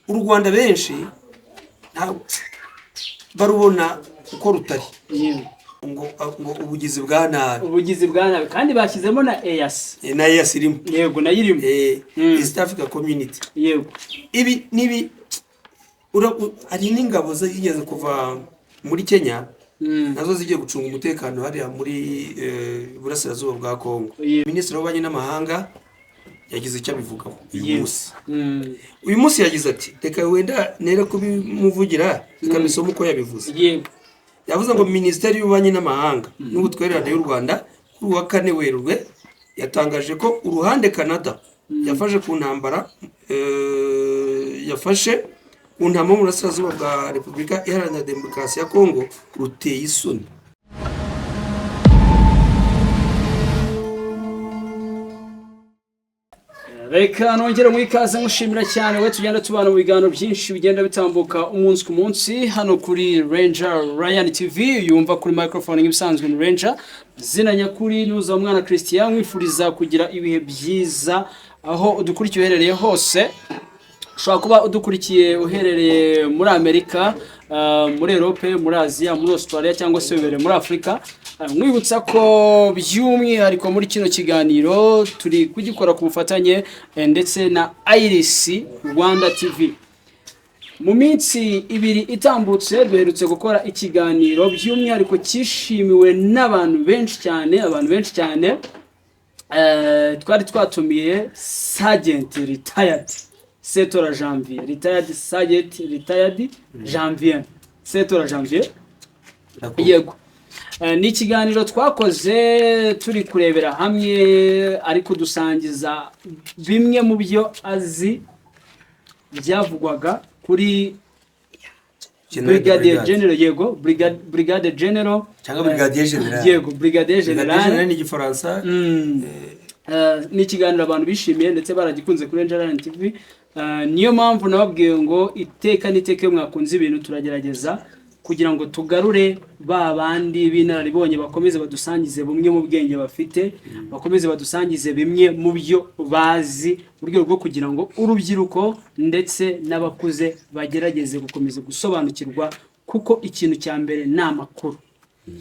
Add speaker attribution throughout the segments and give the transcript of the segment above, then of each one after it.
Speaker 1: u Rwanda benshi barubona uko rutari ngo ubugizi bwa nabi
Speaker 2: kandi bashyizemo na EAC
Speaker 1: irimo
Speaker 2: yego nayo irimo
Speaker 1: East Africa Community
Speaker 2: yego
Speaker 1: ibi nibi ari n'ingabo zigeze kuva muri Kenya nazo zigiye gucunga umutekano hariya muri burasirazuba bwa Kongo. Minisitiri w'Ububanyi n'Amahanga yagize icyo abivugaho uyu munsi yagize ati reka wenda nera kubimuvugira ikamisoma uko yabivuze. Yavuze ngo Minisiteri y'Ububanyi n'Amahanga n'Ubutwererane y'u Rwanda kuri wa 4 Werurwe yatangaje ko uruhande Canada yafashe ku ntambara mu burasirazuba bwa Repubulika Iharanira Demokarasi ya Kongo ruteye isoni.
Speaker 2: Reka nongere mwikaze mushimira cyane we tugenda tubana mu biganiro byinshi bigenda bitambuka umunsi ku munsi hano kuri Ranger Ryan TV. Yumva kuri microphone nk'ibisanzwe ni Ranger zina nyakuri nuza umwana Christian mwifuriza kugira ibihe byiza aho udukurikiye uherereye hose. Ushobora kuba udukurikiye uherereye muri Amerika, muri Europe, muri Asia, muri Australia cyangwa se ubereye muri Afrika. Mwibutsa ko by'umwihariko muri kino kiganiro turi kugikora ku bufatanye ndetse na Iris Rwanda TV. Mu minsi ibiri itambutse duherutse gukora ikiganiro by'umwihariko cyishimiwe n'abantu benshi cyane, twari twatumiye Sergeant Retired Setora Janvier, Retired Sergeant Retired Janvier, Setora Janvier. Yego. Ni ikiganiro twakoze turi kurebera hamwe ariko dusangiza bimwe mu byo azi byavugwaga kuri Brigadier General Brigadier General
Speaker 1: cyangwa Brigadier General
Speaker 2: Brigadier General
Speaker 1: ni Gifaransa.
Speaker 2: Ni ikiganiro abantu bishimiye ndetse baragikunze kuri Ranger TV. Niyo mpamvu nababwiye ngo iteka niteke mwakunze ibintu turagerageza kugira ngo tugarure ba bandi binararibonye bakomeze badusangize bumwe mu bwenge bafite, bakomeze badusangize bimwe mu byo bazi buryo rwo kugira ngo urubyiruko ndetse n'abakuze bagerageze gukomeza gusobanukirwa kuko ikintu cya mbere ni amakuru.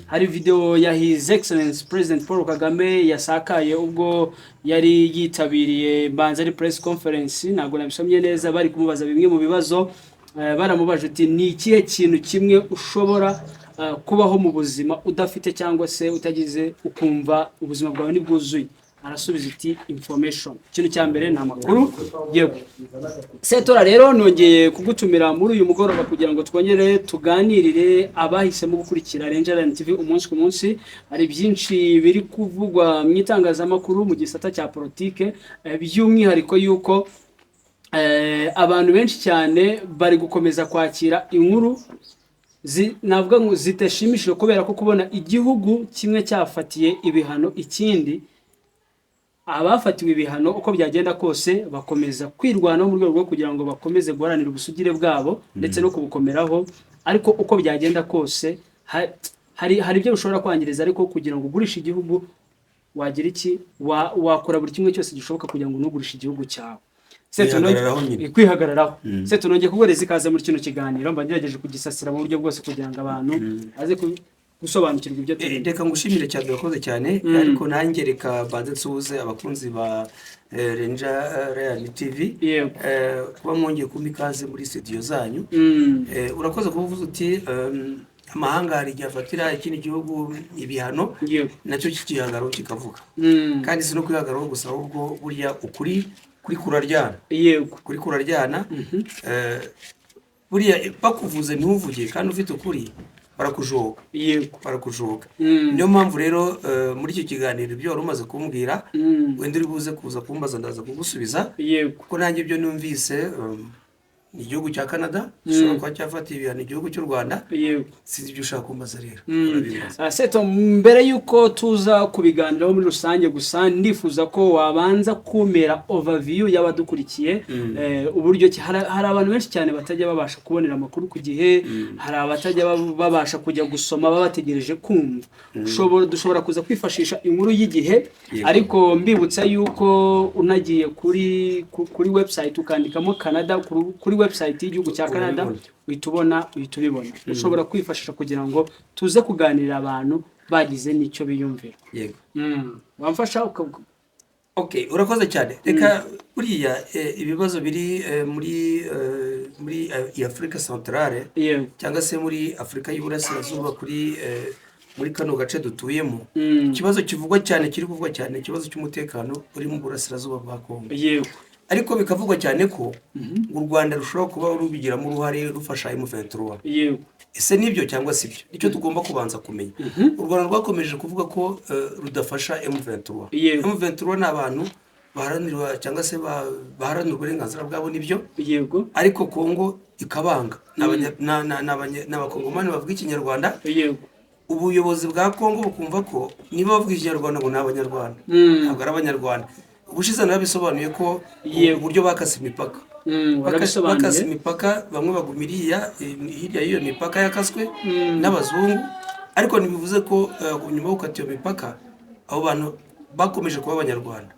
Speaker 2: Hari video ya His Excellency President Paul Kagame yasakaye ubwo yari yitabiriye Banzari press conference, ntabwo nabisomye neza, bari kumubaza bimwe mu bibazo. Baramubaje ati ni ikihe kintu kimwe ushobora kubaho mu buzima udafite cyangwa se utagize ukumva ubuzima bwawe ni bwuzuye. Arasubiza ati information. Ikintu cya mbere ni amakuru. Yego. Setora rero nongeye kugutumira muri uyu mugoroba kugira ngo twongere tuganirire abahisemo gukurikira Ranger TV umunsi ku munsi. Hari byinshi biri kuvugwa mu itangazamakuru mu gisata cya politike, by'umwihariko yuko abantu benshi cyane bari gukomeza kwakira inkuru navuga ngo zitashimishije kubera ko kubona igihugu kimwe cyafatiye ibihano ikindi. Abafatiwe ibihano uko byagenda kose bakomeza kwirwanaho mu rwego rwo kugira ngo bakomeze guharanira ubusugire bwabo ndetse no kubukomeraho, ariko uko byagenda kose hari ibyo bishobora kwangiriza, ariko kugira ngo ugurishe igihugu wagira iki wakora buri kimwe cyose gishoboka kugira ngo unugurishe igihugu cyawe. Kwihagararaho. Seto nongeye kuguhereza ikaze muri kino kiganiro, mbagerageje kugisasira mu buryo bwose kugira ngo abantu aze gusobanukirwa ibyo turi.
Speaker 1: Reka ngushimire cyane, wakoze cyane, ariko nanjye reka banze nsuhuze abakunzi ba Ranger Ryan TV. Kuba mwongeye kumpa ikaze muri studio zanyu. Urakoze kuvuga uti amahanga hari igihe afatira ikindi gihugu ibihano, nacyo kikihagararo kikavuga. Kandi si no kwihagararo gusa, ahubwo burya ukuri kuraryana.
Speaker 2: Yego.
Speaker 1: Kuri kuraryana. Buriya bakuvuze ntuvuge kandi ufite ukuri barakujoga.
Speaker 2: Yego.
Speaker 1: Barakujoga. Niyo mpamvu rero muri icyo kiganiro ibyo wari umaze kumbwira wenda uri buze kuza kumbaza ndaza kugusubiza.
Speaker 2: Yego.
Speaker 1: Kuko nanjye ibyo numvise igihugu cya Canada gishobora kuba cyafatiye ibihano igihugu cy'u Rwanda. Sinzi ibyo ushaka kumbaza rero.
Speaker 2: Seto, mbere yuko tuza kubiganiraho muri rusange gusa ndifuza ko wabanza kumera overview y'abadukurikiye, uburyo hari abantu benshi cyane batajya babasha kubonera amakuru ku gihe, hari abatajya babasha kujya gusoma babategereje kumva. Dushobora kuza kwifashisha inkuru y'igihe, ariko mbibutsa yuko unagiye kuri website ukandikamo Canada, kuri website y'igihugu cya Canada uhita ubibona ushobora kwifashisha kugira ngo tuze kuganirira abantu bagize n'icyo biyumvira.
Speaker 1: Yego.
Speaker 2: Wamfasha
Speaker 1: Okay, urakoze cyane. Reka buriya ibibazo biri muri Afrika Centrale cyangwa se muri Afrika y'Uburasirazuba muri kano gace dutuyemo, ikibazo kivugwa cyane ikibazo cy'umutekano uri mu burasirazuba bwa Kongo.
Speaker 2: Yego.
Speaker 1: Ariko bikavugwa cyane ko u Rwanda rushobora kuba rubigiramo uruhare rufasha M23.
Speaker 2: Yego.
Speaker 1: Ese nibyo cyangwa sibyo? Nicyo tugomba kubanza kumenya. U Rwanda rwakomeje kuvuga ko rudafasha M23. M23 ni abantu baharanirwa cyangwa se baharanira uburenganzira bwabo nibyo.
Speaker 2: Yego.
Speaker 1: Ariko Kongo ikabanga n'abakongomani bavuga ikinyarwanda.
Speaker 2: Yego.
Speaker 1: Ubuyobozi bwa Kongo bukumva ko niba bavuga ikinyarwanda ngo ni abanyarwanda, ntabwo ari abanyarwanda. Ubushize narabisobanuye ko uburyo bakase imipaka, bakase imipaka, bamwe bagumiriya hirya y'iyo mipaka yakaswe n'abazungu, ariko ntibivuze ko nyuma yo gukata iyo mipaka abo bantu bakomeje kuba abanyarwanda.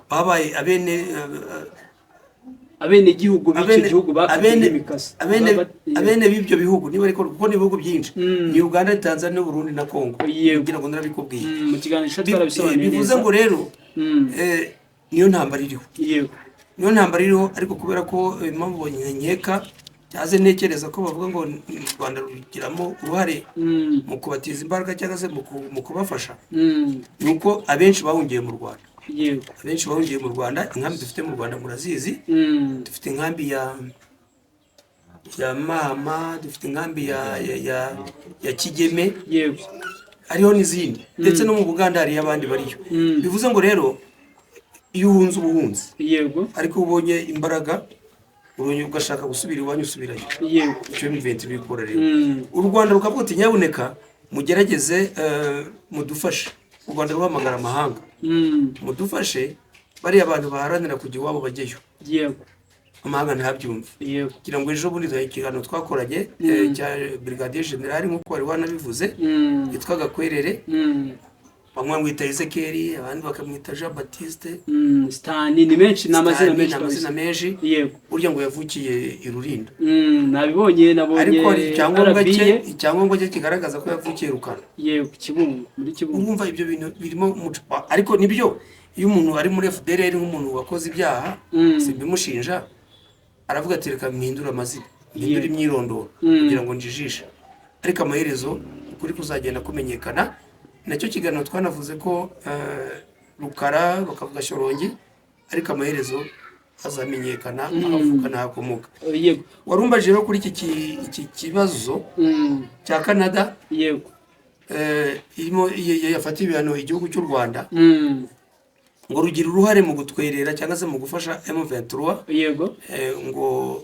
Speaker 1: Babaye
Speaker 2: abene gihugu b'icyo gihugu bakatiye imikasi,
Speaker 1: abene b'ibyo bihugu niba ariko kuko ni ibihugu byinshi, ni Uganda, Tanzania, Burundi na Kongo. Kugira ngo narabikubwiye
Speaker 2: mu kiganiro twarabisobanuye.
Speaker 1: Bivuze ngo rero niyo ntambara iriho. Niyo ntambara iriho, ariko kubera ko impamvu nkeka cyaze ntekereza ko bavuga ngo u Rwanda rugiramo uruhare mu kubatiza imbaraga cyangwa se mu kubafasha, nuko abenshi bahungiye mu Rwanda. Abenshi bahungiye mu Rwanda. Inkambi dufite mu Rwanda murazizi. Dufite inkambi ya Mahama, dufite inkambi ya Kigeme, hariho n'izindi, ndetse no mu Buganda hari abandi bariyo. Bivuze ngo rero iyo uhunze ubuhunzi, ariko ubonye imbaraga ugashaka gusubira iwanyu usubirayo. Icyo M23 bikora rero. U Rwanda rukavuga ati nyabuneka mugerageze mudufashe. U Rwanda ruhamagara amahanga, mudufashe bariya abantu baharanira kujya iwabo bajyeyo. Amahanga ntabyumve. Kugira ngo ejo bundi ikiganiro twakoranye cya Brigadier General nk'uko wari wanabivuze, yitwaga Kwerere, bamwe bamwita Ezekiel, abandi bakamwita Jean Baptiste,
Speaker 2: Stani, ni menshi n'amazina
Speaker 1: menshi. Burya ngo yavukiye i Rulindo.
Speaker 2: Nabibonye, nabonye.
Speaker 1: Ariko icyangombwa cye kigaragaza ko yavukiye Rukara.
Speaker 2: Kibungo, muri Kibungo.
Speaker 1: Urumva ibyo bintu birimo umucupa. Ariko nibyo, iyo umuntu ari muri FDLR nk'umuntu wakoze ibyaha, simbimushinja, aravuga ati reka mpindura amazina, mpindura imyirondoro kugira ngo njijishe. Ariko amaherezo ukuri kuzagenda kumenyekana. Nacyo kiganiro twanavuze ko Rukara bakavuga Shorongi, ariko amaherezo azamenyekana avuka n'akomoka. Warumbaje rero kuri iki kibazo cya Canada, irimo yafatiye ibihano igihugu cy'u Rwanda ngo rugira uruhare mu gutwerera cyangwa se mu gufasha M23 ngo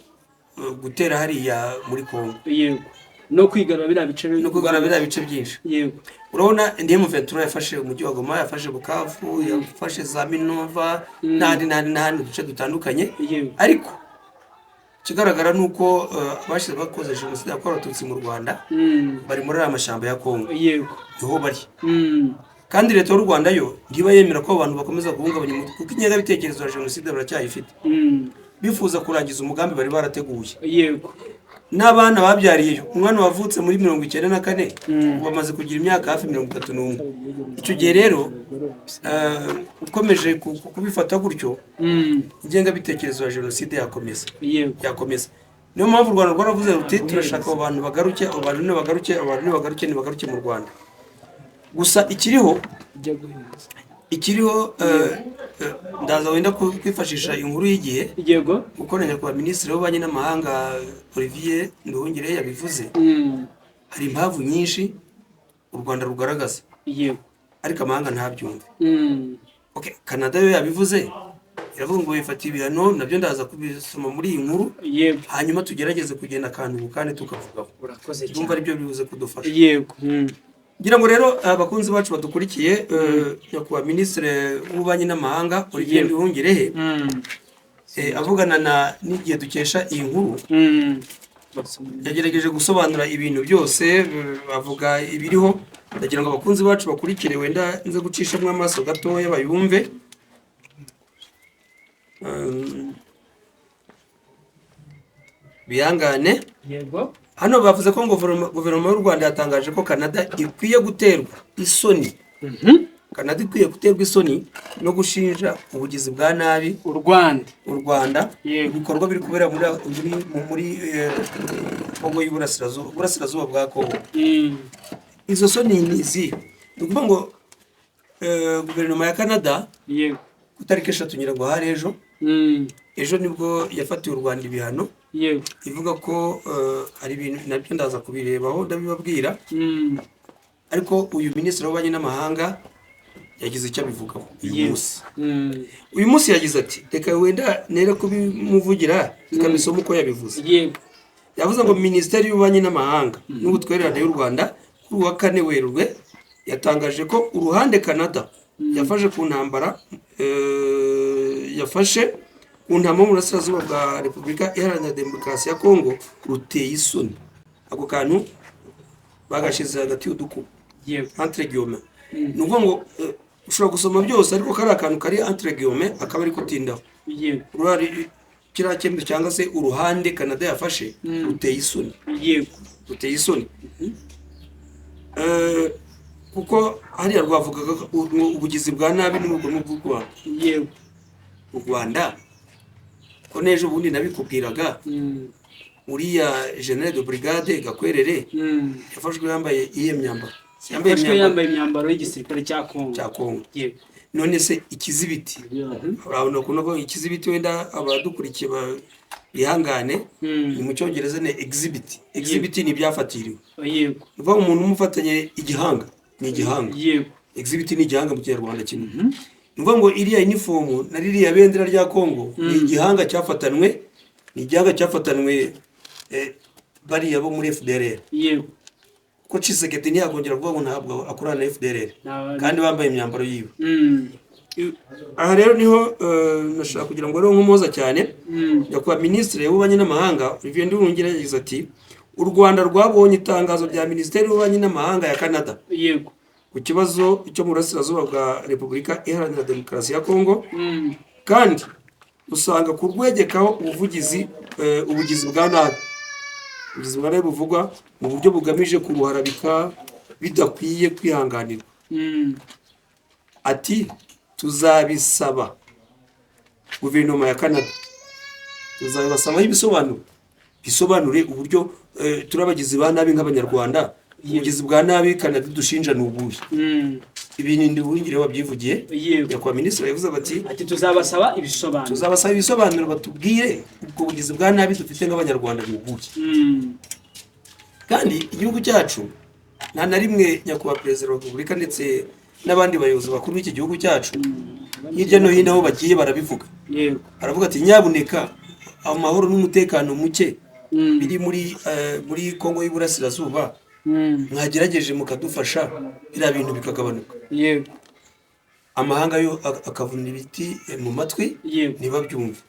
Speaker 1: gutera hariya muri Kongo,
Speaker 2: no kwigarura biriya
Speaker 1: bice byinshi. Urabona M23 yafashe umujyi wa Goma, yafashe Bukavu, yafashe za Minova n'ahandi duce dutandukanye. Ariko kigaragara nuko abashize bakoze jenoside yakorewe Abatutsi mu Rwanda bari muri amashyamba ya Kongo. Niho bari. Kandi leta y'u Rwanda yo ngiba yemera ko abantu bakomeza guhungabanya umutwe, kuko ingengabitekerezo ya jenoside baracyayifite. Bifuza kurangiza umugambi bari barateguye. N'abana babyariyeyo, umwana wavutse muri 1994 bamaze kugira imyaka hafi 31. Icyo gihe rero ukomeje kubifata gutyo, ingengabitekerezo ya jenoside yakomeza. Niyo mpamvu u Rwanda rwaravuze ruti turashaka abantu bagaruke, abantu ntibagaruke mu Rwanda. Gusa ikiriho ndaza wenda kwifashisha inkuru y'igihe, gukoranya kwa Minisitiri w'Ububanyi n'Amahanga Olivier Nduhungirehe yabivuze. Hari impamvu nyinshi u Rwanda rugaragaza, ariko amahanga ntabyumve. Canada yo yabivuze, iravuga ngo bifatiye ibihano, nabyo ndaza kubisoma muri iyi nkuru, hanyuma tugerageze kugenda akantu kandi tukavugaho. Ndumva aribyo bivuze kudufasha. Ngira ngo rero abakunzi bacu badukurikiye, nyakubahwa Minisitiri w'Ububanyi n'Amahanga Olivier Nduhungirehe avugana n'igihe dukesha iyi nkuru, yagerageje gusobanura ibintu byose, bavuga ibiriho. Ndagira ngo abakunzi bacu bakurikire, wenda nze gucishamo amaso gatoya bayumve. bihangane.
Speaker 2: yego
Speaker 1: Hano bavuze ko ngo guverinoma y'u Rwanda yatangaje ko Canada ikwiye guterwa isoni. Canada ikwiye guterwa isoni no gushinja ubugizi bwa nabi
Speaker 2: u Rwanda Yego.
Speaker 1: ibikorwa biri kubera muri Kongo y'Uburasirazuba bwa Kongo. Izo soni ni izi. Ni ukuvuga ngo guverinoma ya Canada
Speaker 2: yego
Speaker 1: ku itariki 3 nyirango hari ejo nibwo yafatiwe u Rwanda ibihano,
Speaker 2: yego
Speaker 1: ivuga ko hari ibintu nabyo ndaza kubirebaho ndabibabwira. Ariko uyu minisitiri w'ububanyi n'amahanga yagize icyo abivugaho uyu munsi yagize ati reka wenda nere kubimuvugira ikamisoma uko yabivuze. Yavuze ngo minisiteri y'ububanyi n'amahanga n'ubutwererane y'u Rwanda kuri wa 4 Werurwe yatangaje ko uruhande Canada yafashe ku ntambara yafashe ku ntambara mu burasirazuba bwa Repubulika Iharanira Demokarasi ya Kongo ruteye isoni. Ako kantu bagashize hagati y'udukubo entre guillemets. Ni ukuvuga ngo ushobora gusoma byose ariko kari akantu kari entre guillemets akaba ari kutindaho. Urari kiriya cyemezo cyangwa se uruhande Canada yafashe ruteye isoni. Ruteye isoni. Kuko hariya rwavugaga ubugizi bwa nabi n'ubugome bw'u Rwanda. U Rwanda ko nejo ubundi nabikubwiraga uriya General de Brigade Gakwerere yafashwe yambaye iye myambaro.
Speaker 2: Yambaye imyambaro y'igisirikare cya Kongo.
Speaker 1: None se ikizibiti urabona ko ikizibiti wenda abadukurikiye bihangane ni mu Cyongereza ne exhibit ni byafatiriwe.
Speaker 2: Yego
Speaker 1: uva umuntu umufatanye igihanga ni igihanga. Exhibit ni igihanga mu Kinyarwanda kimwe. Nuvuga ngo iriya uniform na ririya bendera rya Kongo ni igihanga cyafatanwe, ni igihanga cyafatanwe bari yabo muri FDLR. Ko Tshisekedi ntiyakongera kuvuga ngo ntabwo akorana na FDLR kandi bambaye imyambaro yiwe. Aha rero niho nashaka kugira ngo rero nkumuza cyane yakwa ministre y'ububanyi n'amahanga Olivier Nduhungira yagize ati u Rwanda rwabonye itangazo rya Minisiteri y'ububanyi n'amahanga ya Canada ku kibazo cyo mu burasirazuba bwa Repubulika Iharanira Demokarasi ya Kongo kandi usanga kurwegekaho ubugizi bwa nabi. Ubugizi bwa nabi buvugwa mu buryo bugamije kuruharabika bidakwiye kwihanganirwa. Ati tuzabisaba guverinoma ya Canada, tuzabasaba bisobanure uburyo turabagizi ba nabi nk'abanyarwanda. Ubugizi bwa nabi Canada dushinja n'ubuhe ibintu Nduhungire wabyivugiye yakwa minisitiri yavuze ati
Speaker 2: tuzabasaba
Speaker 1: ibisobanuro batubwire ubwo bugizi bwa nabi dufite nk'abanyarwanda n'ubuhe. Kandi igihugu cyacu nta na rimwe nyakubahwa perezida wa Repubulika ndetse n'abandi bayobozi bakuru b'iki gihugu cyacu hirya no hino aho bagiye barabivuga. Baravuga ati nyabuneka amahoro n'umutekano muke biri muri Kongo y'Uburasirazuba mwagerageje mukadufasha biriya bintu bikagabanuka. Amahanga yo akavuna ibiti mu matwi ntibabyumve.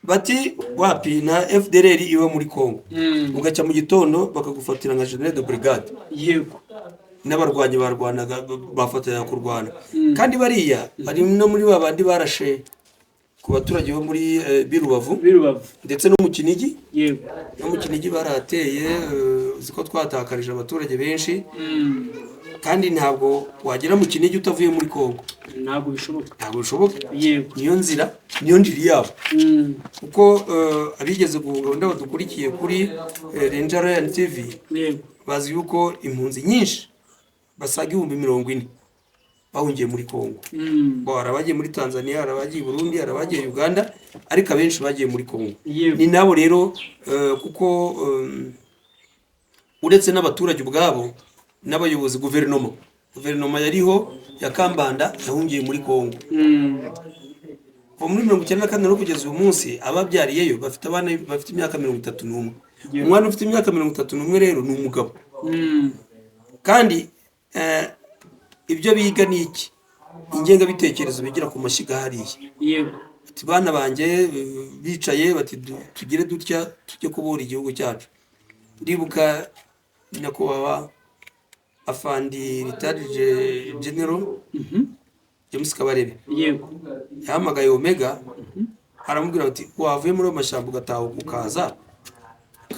Speaker 1: Bati wapi na FDLR iwe muri Kongo ugaca mu gitondo bakagufatira nka General de Brigade n'abarwanyi barwanaga bafatanya kurwana. Kandi bariya bari no muri babandi barashe ku baturage bo muri Birubavu ndetse no mu Kinigi. No mu Kinigi barateye ziko twatakarije abaturage benshi. Kandi ntabwo wagera mu Kinigi utavuye muri Kongo.
Speaker 2: Ntabwo
Speaker 1: bishoboka. Niyo nzira niyo ndiri yabo. Kuko abigeze guhunda badukurikiye kuri Ranger TV bazi yuko impunzi nyinshi basaga 40,000 bahungiye muri Kongo. Barabagiye muri Tanzania, arabagiye Burundi, arabagiye Uganda, ariko abenshi bagiye muri Kongo. Ni nabo rero kuko uretse n'abaturage ubwabo n'abayobozi guverinoma yariho ya Kambanda yahungiye muri Kongo. Muri 1994 kugeza uyu munsi ababyariyeyo bafite abana bafite imyaka 31. Umwana ufite imyaka 31 rero ni umugabo. Kandi ibyo biga ni iki? Ingenga bitekerezo bigira ku mashiga hariya. Ati bana banjye bicaye bati tugire dutya tujye kubura igihugu cyacu. Ndibuka nyakubahwa afandi retired general James Kabarebe yahamagaye Omega aramubwira ati wavuye muri amashyamba ugataha ukaza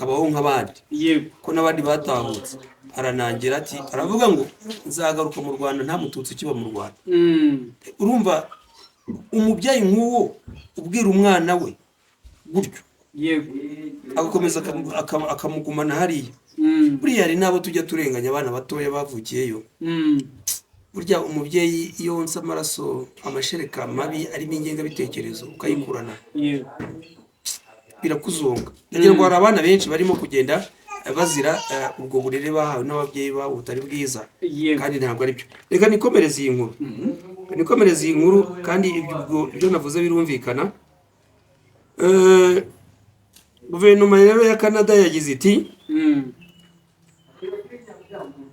Speaker 1: akabaho nk'abandi
Speaker 2: yego
Speaker 1: ko n'abandi batahutse. Aranangira ati aravuga ngo nzagaruka mu Rwanda nta mututsi kiba mu Rwanda. Urumva umubyeyi nk'uwo ubwira umwana we gutyo
Speaker 2: yego
Speaker 1: agakomeza akamugumana hariya. Buriya hari n'abo tujya turenganya abana batoya bavukiyeyo. Burya umubyeyi iyo wonsa amaraso amashereka mabi arimo ingengabitekerezo ukayikurana birakuzonga. Ndagira ngo hari abana benshi barimo kugenda bazira ubwo burere bahawe n'ababyeyi babo butari bwiza kandi ntabwo ari byo. Reka nikomereze iyi nkuru, nikomereze iyi nkuru kandi ibyo navuze birumvikana. Guverinoma rero ya Canada yagize iti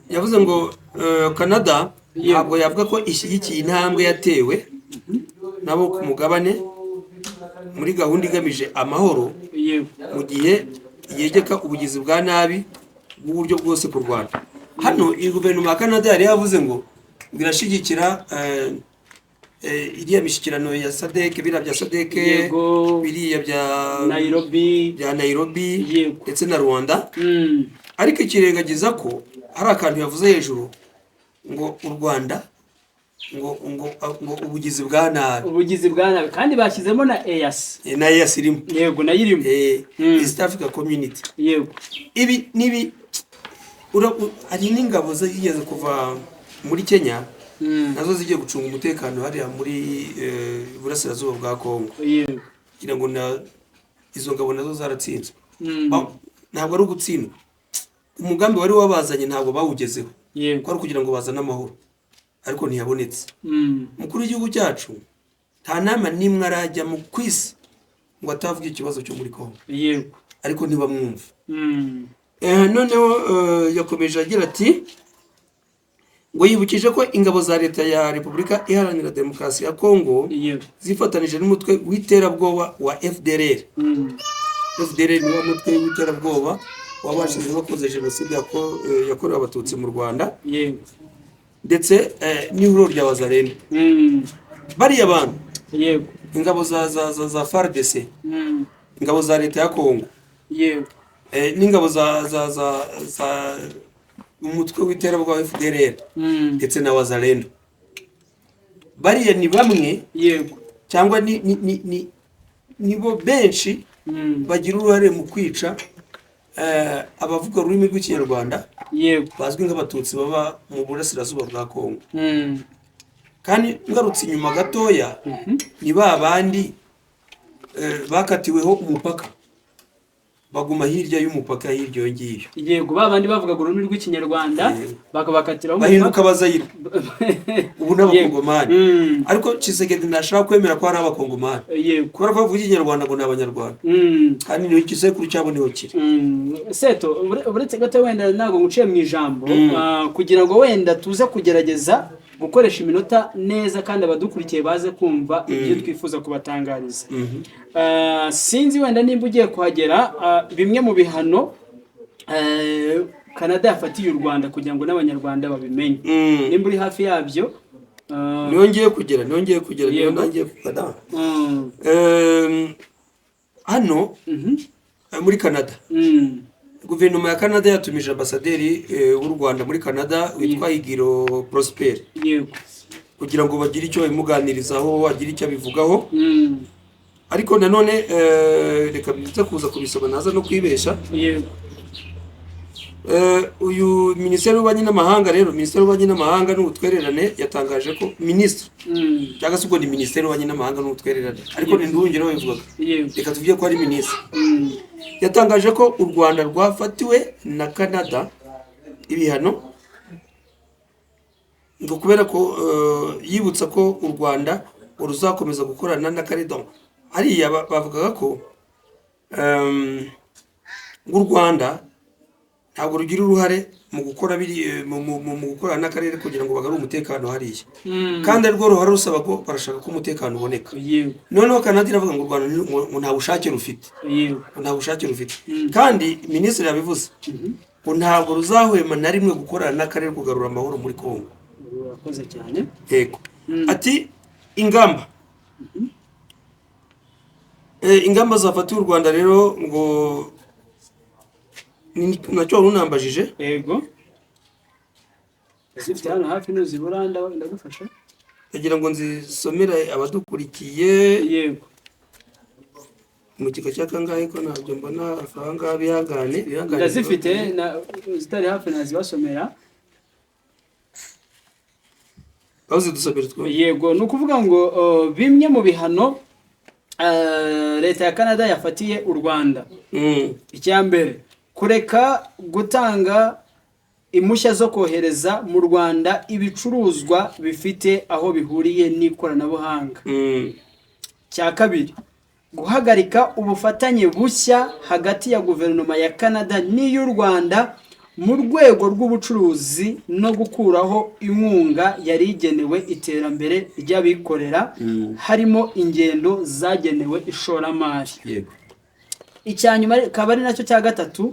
Speaker 1: yavuze ngo Canada ntabwo yavuga ko ishyigikiye intambwe yatewe nabo ku mugabane muri gahunda igamije amahoro mu gihe yegeka ubugizi bwa nabi bw'uburyo bwose ku Rwanda. Hano iyi guverinoma ya Canada yari yavuze ngo birashyigikira iriya mishyikirano ya SADC, biriya bya SADC, biriya bya Nairobi ndetse na Rwanda, ariko ikirengagiza ko hari akantu yavuze hejuru ngo u Rwanda ngo ubugizi bwa nabi
Speaker 2: kandi bashyizemo na EAC
Speaker 1: irimo.
Speaker 2: Yego nayo irimo
Speaker 1: East Africa Community.
Speaker 2: Yego
Speaker 1: ibi nibi ari n'ingabo zigeze kuva muri Kenya nazo zigiye gucunga umutekano hariya muri burasirazuba bwa Kongo.
Speaker 2: Yego
Speaker 1: kugira ngo izo ngabo nazo zaratsinzwe. Ntabwo ari ugutsindwa, umugambi wari wabazanye ntabwo bawugezeho, ko ari kugira ngo bazane amahoro, ariko ntiyabonetse. Mukuru w'igihugu cyacu nta nama n'imwe arajya mu kwisi ngo atavuge ikibazo cyo muri Kongo, ariko ntibamwumva. Noneho yakomeje agira ati ngo yibukije ko ingabo za leta ya Repubulika Iharanira Demokarasi ya Kongo zifatanije n'umutwe w'iterabwoba wa FDLR. FDLR ni umutwe w'iterabwoba wabashije bakoze jenoside yakorewe abatutsi mu Rwanda, ndetse n'ihuriro rya Wazalendo. Bariya bantu ingabo za FARDC, ingabo za leta ya Kongo, n'ingabo za umutwe w'iterabwoba wa FDLR ndetse na Wazalendo, bariya ni bamwe cyangwa nibo benshi bagira uruhare mu kwica abavuga ururimi rw'Ikinyarwanda bazwi nk'abatutsi baba mu burasirazuba bwa Kongo. Kandi ngarutse inyuma gatoya, ni ba bandi bakatiweho umupaka baguma hirya y'umupaka hirya ngiyo.
Speaker 2: Yego babandi bavugaga ururimi rw'Ikinyarwanda bakabakatiraho
Speaker 1: bahinduka bazayira ubu n'abakongomani. Ariko Tshisekedi ntashaka kwemera ko ari abakongomani kubera ko bavuga Ikinyarwanda ngo ni abanyarwanda, kandi niho igisekuru cyabo niho kiri.
Speaker 2: Seto uretse gato wenda ntabwo nguciye mu ijambo, kugira ngo wenda tuze kugerageza gukoresha iminota neza kandi abadukurikiye baze kumva ibyo twifuza kubatangariza. Sinzi wenda nimba ugiye kuhagera bimwe mu bihano Canada yafatiye u Rwanda kugira ngo n'abanyarwanda babimenye, nimba uri hafi yabyo.
Speaker 1: Niyo ngiye kugera niyo nangiye kugana hano muri Canada. Guverinoma ya Canada yatumije ambasaderi w'u Rwanda muri Canada witwa Higiro Prosper kugira ngo bagire icyo bamuganirizaho, agire icyo abivugaho. Ariko nanone reka bize kuza kubisoma naza no kwibesha. Uyu Minisitiri w'Ububanyi n'Amahanga rero, Minisitiri w'Ububanyi n'Amahanga n'Ubutwererane yatangaje ko Minisitiri cyangwa se ubwo ni Minisitiri w'Ububanyi n'Amahanga n'Ubutwererane, ariko ni ndungiro babivuga, reka tuvuge ko ari Minisitiri, yatangaje ko u Rwanda rwafatiwe na Canada ibihano ngo kubera ko yibutsa ko u Rwanda ruzakomeza gukorana na Canada. Hariya bavugaga ko u Rwanda ntabwo rugira uruhare mu gukora mu gukorana n'akarere kugira ngo bagarure umutekano hariya, kandi arwo ruhare rusaba ko barashaka ko umutekano uboneka. Noneho Canada iravuga ngo u Rwanda nta bushake rufite, kandi Minisitiri yabivuze ngo ntabwo ruzahwema na rimwe gukorana n'akarere kugarura amahoro muri Kongo.
Speaker 2: Urakoze cyane.
Speaker 1: Yego. Ati ingamba zafatiwe u Rwanda rero ngo nacyo unambajije
Speaker 2: yego zifite hano hafi n'uzibura ndagufasha
Speaker 1: kugira ngo nzisomere abadukurikiye.
Speaker 2: yego
Speaker 1: mu kika cya kangahe ko ntabyo mbona afanga bihangane
Speaker 2: ndazifite zitari hafi nazibasomera.
Speaker 1: aho zidusomera twe.
Speaker 2: yego ni ukuvuga ngo bimwe mu bihano leta ya Canada yafatiye u Rwanda. icya mbere kureka gutanga impushya zo kohereza mu Rwanda ibicuruzwa bifite aho bihuriye n'ikoranabuhanga. cya kabiri guhagarika ubufatanye bushya hagati ya guverinoma ya Canada n'iy'u Rwanda mu rwego rw'ubucuruzi no gukuraho inkunga yari igenewe iterambere ry'abikorera harimo ingendo zagenewe ishoramari.
Speaker 1: yego
Speaker 2: icya nyuma akaba ari nacyo cya gatatu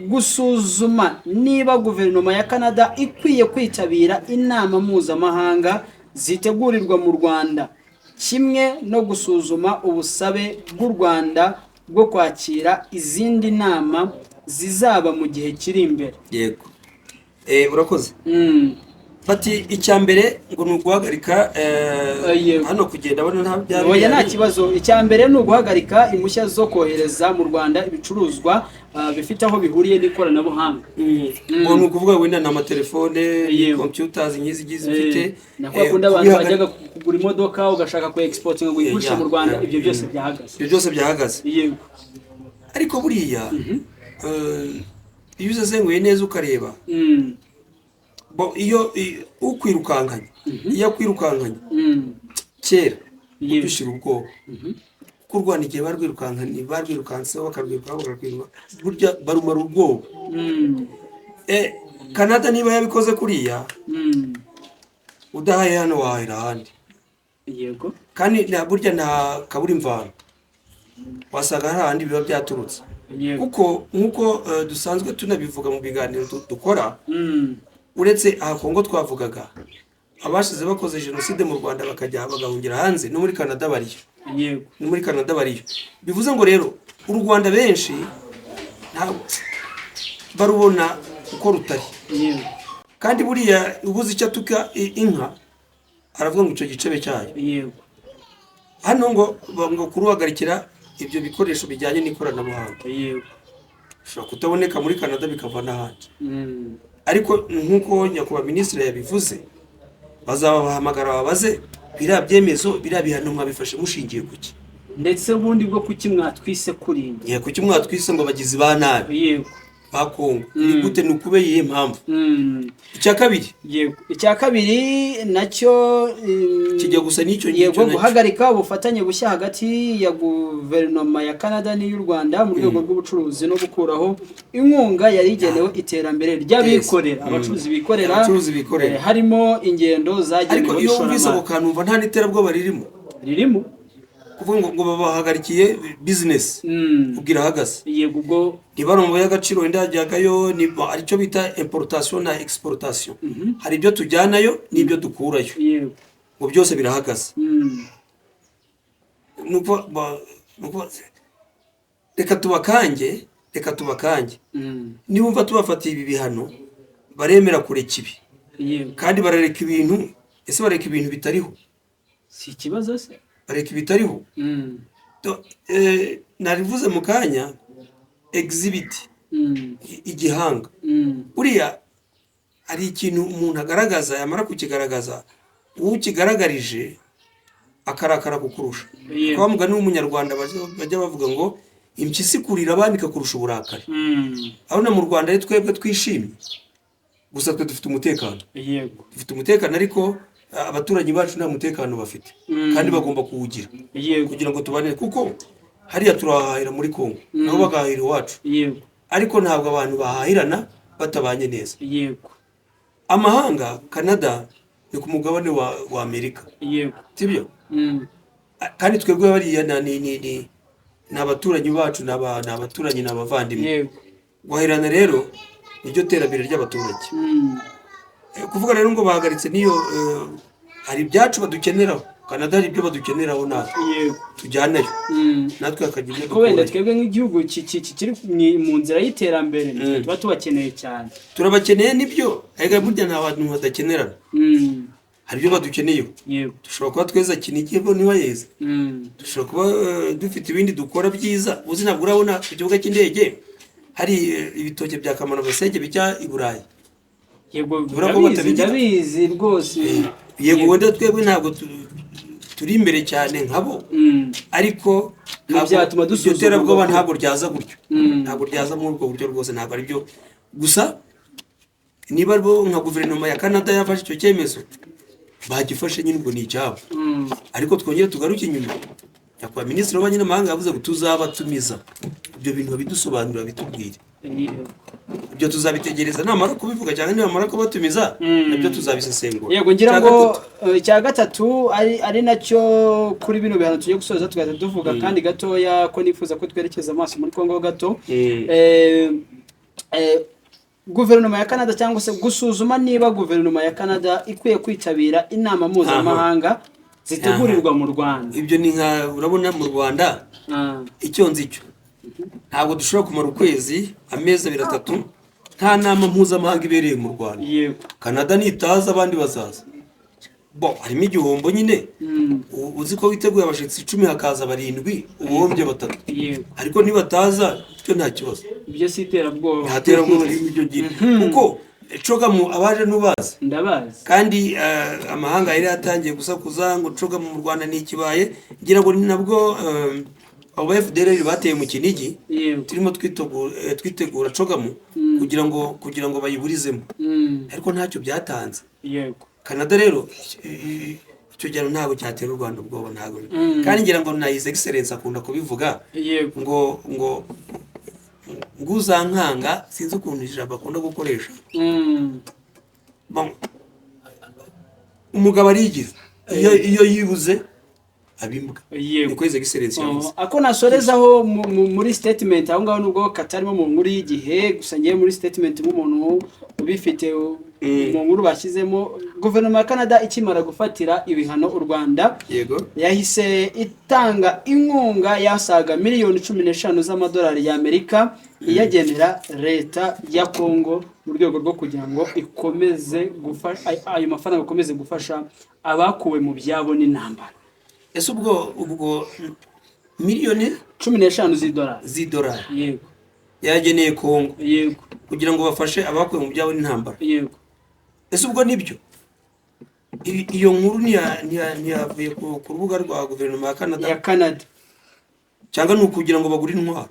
Speaker 2: gusuzuma niba guverinoma ya Canada ikwiye kwitabira inama mpuzamahanga zitegurirwa mu Rwanda kimwe no gusuzuma ubusabe bw'u Rwanda bwo kwakira izindi nama zizaba mu gihe kiri imbere.
Speaker 1: yego urakoze. fati icya mbere ngo ni uguhagarika hano kugenda abona nta byari.
Speaker 2: oya nta kibazo. icya mbere ni uguhagarika impushya zo kohereza mu Rwanda ibicuruzwa bifite aho bihuriye n'ikoranabuhanga.
Speaker 1: ngo ni ukuvuga wenda na amatelefone computers nk'izi zifite
Speaker 2: nako akunda abantu bajyaga kugura imodoka ugashaka ku exporting ngo uyigurishe mu Rwanda. ibyo byose byahagaze.
Speaker 1: yego ariko buriya iyo usesenguye neza ukareba iyo ukwirukankanye iyo akwirukankanye kera udushira ubwoba kuko u Rwanda igihe barwirukanseho bakarwiruka burya barumara ubwoba. Canada niba yabikoze kuriya udahaye hano wahera ahandi.
Speaker 2: yego
Speaker 1: kandi burya nta kabura imvano wasanga hari ahandi biba byaturutse kuko nk'uko dusanzwe tunabivuga mu biganiro dukora. uretse aha Kongo twavugaga abashize bakoze jenoside mu Rwanda bagahungira hanze no muri Canada bariyo.
Speaker 2: yego
Speaker 1: no muri Canada bariyo. bivuze ngo rero u Rwanda benshi barubona uko rutari.
Speaker 2: yego
Speaker 1: kandi buriya ubuze icyo atuka inka aravuga ngo icyo gicebe cyayo.
Speaker 2: yego
Speaker 1: hano ngo kuruhagarikira ibyo bikoresho bijyanye n'ikoranabuhanga.
Speaker 2: yego
Speaker 1: ushobora kutaboneka muri Canada bikava n'ahandi. ariko nk'uko nyakubahwa minisitiri yabivuze bazabahamagara babaze biriya byemezo biriya bihano mwabifashe mushingiye kuki
Speaker 2: ndetse ubundi bwo kuki mwatwise kurinda
Speaker 1: kuki mwatwise ngo bagizi ba nabi.
Speaker 2: yego
Speaker 1: ba Kongo gute ni ukube yihe mpamvu. icya kabiri
Speaker 2: yego icya kabiri nacyo
Speaker 1: kijya gusa n'icyo
Speaker 2: yego guhagarika ubufatanye bushya hagati ya guverinoma ya Canada n'iy'u Rwanda mu rwego rw'ubucuruzi no gukuraho inkunga yari igenewe iterambere ry'abikorera. abacuruzi bikorera harimo ingendo zagenewe
Speaker 1: ariko iyo wumvise ako kantu umva nta n'iterabwoba ririmo kuvuga ngo babahagarikiye business ubwira hagaze.
Speaker 2: yego ubwo
Speaker 1: ntibarumva y'agaciro wenda hajyagayo aricyo bita importation na exportation. hari ibyo tujyanayo n'ibyo dukurayo.
Speaker 2: yego
Speaker 1: ngo byose birahagaze. reka tubakange niba tubafatiye ibi bihano baremera kureka ibi kandi barareka ibintu. ese bareka ibintu bitariho
Speaker 2: si ikibazo se
Speaker 1: bareka ibitariho. narivuze mu kanya exhibit igihanga. buriya hari ikintu umuntu agaragaza yamara kukigaragaza ukigaragarije akarakara kukurusha. kwa mugani w'umunyarwanda bajya bavuga ngo impyisi kurira abandi ikakurusha uburakari. aho na mu Rwanda ari twebwe twishimye gusa twe dufite umutekano. dufite umutekano ariko abaturanyi bacu nta mutekano bafite kandi bagomba kuwugira kugira ngo tubane kuko hariya turahahira muri Kongo nabo bagahahira iwacu. ariko ntabwo abantu bahahirana batabanye neza. amahanga Canada ni ku mugabane wa Amerika. sibyo kandi twebwe bariya ni abaturanyi bacu ni abaturanyi ni abavandimwe. guhahirana rero niryo terambere ry'abaturage. kuvuga rero ngo bahagaritse niyo hari ibyacu badukeneraho Canada hari ibyo badukeneraho natwe
Speaker 2: yego
Speaker 1: tujyanayo natwe hakagira ibyo
Speaker 2: ko wenda
Speaker 1: dukora.
Speaker 2: twebwe nk'igihugu kiri mu nzira y'iterambere tuba tubakeneye cyane.
Speaker 1: Turabakeneye nibyo ariko burya nta bantu badakenerana, hari ibyo badukeneyeho.
Speaker 2: Yego
Speaker 1: Dushobora kuba tweza Kinigi bo niba yeza, dushobora kuba dufite ibindi dukora byiza. Uzi ntabwo urabona ku kibuga cy'indege hari ibitoke bya Kamarabasege bijya i Burayi.
Speaker 2: yego
Speaker 1: Batabigira.
Speaker 2: ndabizi rwose.
Speaker 1: Yego wenda twebwe ntabwo turi imbere cyane nkabo, ariko
Speaker 2: byatuma dusuzuma
Speaker 1: iterabwoba ntabwo ryaza gutyo, ntabwo ryaza muri ubwo buryo rwose, ntabwo ari byo. Gusa niba bo nka guverinoma ya Canada yafashe icyo cyemezo bagifashe nyine ubwo ni icyabo, ariko twongere tugaruke inyuma. Nyakubahwa Minisitiri w'Ububanyi n'Amahanga yavuze ngo tuzabatumiza ibyo bintu babidusobanurira bitubwire. Ibyo tuzabitegereza namara kubivuga cyangwa nibamara kubatumiza nabyo tuzabisesengura.
Speaker 2: Yego ngira ngo icya gatatu ari nacyo kuri bino bihano tugiye gusoza tugahita tuvuga kandi gatoya ko nifuza ko twerekeza amaso muri Kongo gato. Guverinoma ya Canada cyangwa se gusuzuma niba guverinoma ya Canada ikwiye kwitabira inama mpuzamahanga zitegurirwa mu Rwanda.
Speaker 1: Ibyo ni nka urabona mu Rwanda icyo nzicyo ntabwo dushobora kumara ukwezi amezi 3 nta nama mpuzamahanga ibereye mu Rwanda. Canada nitaza abandi bazaza, harimo igihombo nyine. Uzi ko witeguye abashitsi 10 hakaza 7 ubuhombye 3, ariko nibataza cyo nta kibazo.
Speaker 2: Ibyo si iterabwoba,
Speaker 1: nta terabwoba n'ibyo gira kuko Cogamu abaje nubazi
Speaker 2: ndabazi
Speaker 1: kandi amahanga yari yatangiye gusakuza ngo Cogamu mu Rwanda ni ikibaye. Ngira ngo ni nabwo abo FDLR bateye mu Kinigi, turimo twitegura Cogamu kugira ngo bayiburizemo, ariko ntacyo byatanze.
Speaker 2: Yego
Speaker 1: Canada rero icyo gihe ntabwo cyatera u Rwanda ubwoba, ntabwo. Kandi ngira ngo na His Excellence akunda kubivuga ngo nguzankanga, sinzi ukuntu ijambo akunda gukoresha. Umugabo arigize iyo yibuze abimbwa. Niko His Excellence yavuze.
Speaker 2: Ako nasorezaho muri statement aho ngaho nubwo katarimo mu nkuru y'igihe, gusa ngiye muri statement nk'umuntu ubifite mu nkuru bashyizemo. Guverinoma ya Canada ikimara gufatira ibihano u Rwanda, yahise itanga inkunga yasaga miliyoni 15 z'amadolari y'Amerika iyagenera leta ya Kongo mu rwego rwo kugira ngo ikomeze gufasha ayo mafaranga akomeze gufasha abakuwe mu byabo n'intambara.
Speaker 1: Ese ubwo miliyoni
Speaker 2: 15
Speaker 1: z'idolari
Speaker 2: yego
Speaker 1: yageneye Kongo,
Speaker 2: yego
Speaker 1: kugira ngo bafashe abakuwe mu byabo n'intambara.
Speaker 2: Yego
Speaker 1: ese ubwo nibyo iyo nkuru ntiyavuye ku rubuga rwa guverinoma ya Canada cyangwa ni ukugira ngo bagure intwaro?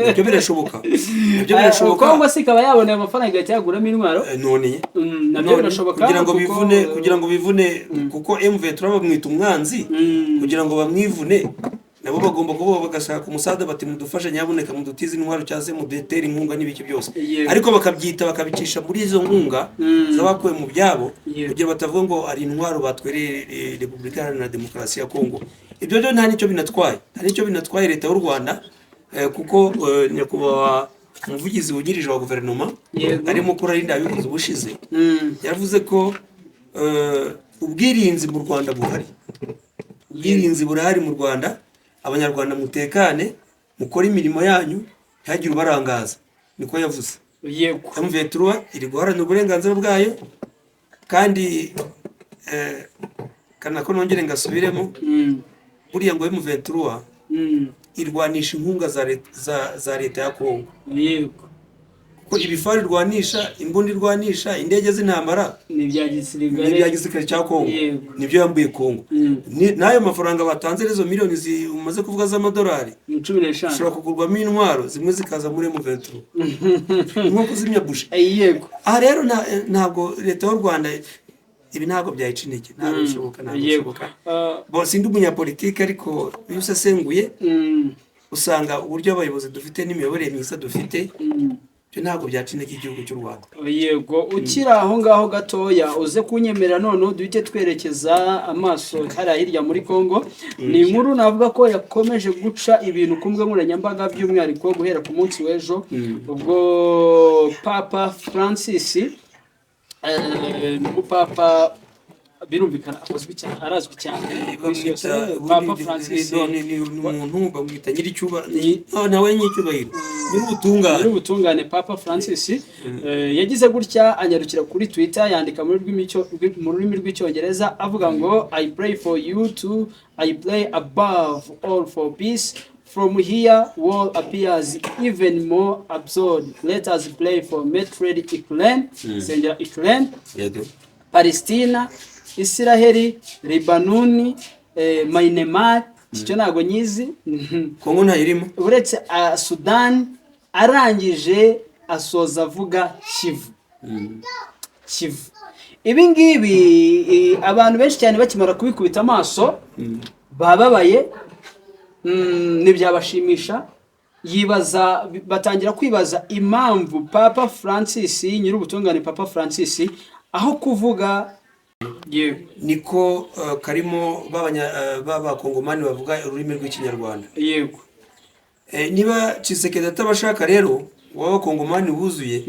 Speaker 1: Ibyo birashoboka,
Speaker 2: Kongo si ikaba yaboneye amafaranga igahita yaguramo intwaro.
Speaker 1: None
Speaker 2: nabyo birashoboka
Speaker 1: kugira ngo bivune kuko M23 bamwita umwanzi, kugira ngo bamwivune nabo bagomba kuba bagashaka umusada bati mudufashe nyaboneka mudutize intwaro cyase mudetera inkunga n'ibiki byose, ariko bakabyita bakabicisha muri izo nkunga zabakuwe mu byabo kugira batavuga ngo ari intwaro batwereye Repubulika Iharanira Demokarasi ya Kongo. Ibyo byo nta nicyo binatwaye leta y'u Rwanda, kuko nyakubahwa umuvugizi wungirije wa guverinoma arimo kurarinda abivuze ubushize yavuze ko ubwirinzi mu Rwanda buhari, ubwirinzi burahari mu Rwanda. Abanyarwanda mutekane, mukora imirimo yanyu, ntihagire ubarangaza, niko yavuze.
Speaker 2: Yego
Speaker 1: M23 iri guharanira uburenganzira bwayo, kandi kana ko nongere ngasubiremo buriya ngo M23 irwanisha inkunga za leta ya Kongo.
Speaker 2: Yego
Speaker 1: ko ibifari rwanisha, imbundi rwanisha, indege z'intambara
Speaker 2: n'ibya gisirikare
Speaker 1: cya Kongo nibyo yambuye Kongo. Nayo mafaranga batanze rezo miliyoni umaze kuvuga z'amadolari
Speaker 2: 15
Speaker 1: ushobora kugurwamo intwaro zimwe zikaza muri M23 nko kuzimya bushe.
Speaker 2: Yego
Speaker 1: aha rero ntabwo leta y'u Rwanda ibi ntabwo byayica intege, ntabwo bishoboka. Sindi umunyapolitike, ariko iyo usesenguye usanga uburyo abayobozi dufite n'imiyoborere myiza dufite ntabwo byaca intege igihugu cy'u Rwanda.
Speaker 2: Yego ukiri aho ngaho gatoya uze kunyemerera none duhite twerekeza amaso hariya hirya muri Kongo. Ni inkuru navuga ko yakomeje guca ibintu ku mbuga nkoranyambaga, by'umwihariko guhera ku munsi w'ejo ubwo Papa Francis n'umupapa birumvikana akozwe cyane arazwi cyane Papa Francis
Speaker 1: ni umuntu bamwita nyiricyubahiro nawe nyicyubahiro
Speaker 2: nyir'ubutungane Papa Francis yagize gutya anyarukira kuri Twitter yandika mu rurimi rw'icyongereza avuga ngo I pray for you too, I pray above all for peace. From here, war appears even more absurd. Let us pray for Metroid Ukraine, Sengera Ukraine, Palestina, Israeli, Lebanon, Myanmar, icyo ntago nyizi.
Speaker 1: Kongo ntayirimo.
Speaker 2: Uretse Sudan, arangije asoza avuga Kivu. Kivu. Ibi ngibi abantu benshi cyane bakimara kubikubita amaso bababaye ntibyabashimisha batangira kwibaza impamvu Papa Francis nyir'ubutungane Papa Francis aho kuvuga
Speaker 1: niko karimo b'abakongomani bavuga ururimi rw'ikinyarwanda.
Speaker 2: Yego.
Speaker 1: Niba Tshisekedi atabashaka rero w'abakongomani buzuye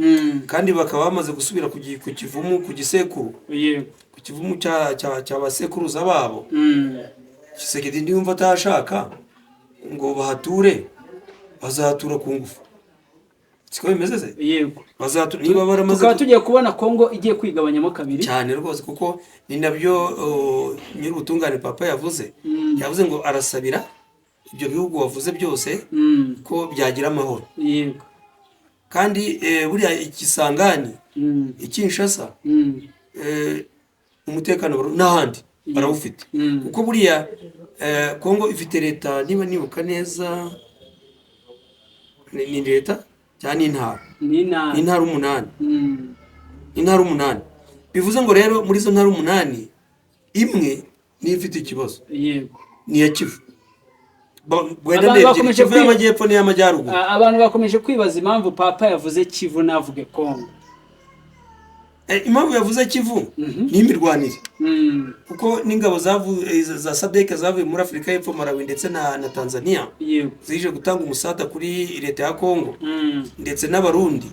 Speaker 1: kandi bakaba bamaze gusubira ku kivumu ku gisekuru.
Speaker 2: Yego.
Speaker 1: Ku kivumu cy'abasekuruza babo. Tshisekedi ndiyumva atashaka ngo bahature bazatura ku ngufu. Siko bimeze se?
Speaker 2: Yego.
Speaker 1: Bazatura niba baramaze
Speaker 2: tukaba tugiye kubona Kongo igiye kwigabanyamo kabiri
Speaker 1: cyane rwose kuko ni nabyo nyir'ubutungane Papa yavuze. Yavuze ngo arasabira ibyo bihugu wavuze byose ko byagira amahoro.
Speaker 2: Yego.
Speaker 1: Kandi buriya ikisangani ikinshasa umutekano n'ahandi barawufite kuko buriya Kongo ifite leta niba nibuka neza ni leta cyane intara 8 intara 8 bivuze ngo rero muri zo ntara 8 imwe ni ifite ikibazo.
Speaker 2: Yego.
Speaker 1: Ni ya Kivu. Kivu y'amajyepfo n'iy'amajyaruguru.
Speaker 2: Abantu bakomeje kwibaza impamvu Papa yavuze Kivu navuge Kongo.
Speaker 1: Impamvu yavuze Kivu ni imirwanire kuko n'ingabo za SADC zavuye muri Afrika y'Epfo, Malawi ndetse na Tanzania zije gutanga umusada kuri leta ya Kongo ndetse n'abarundi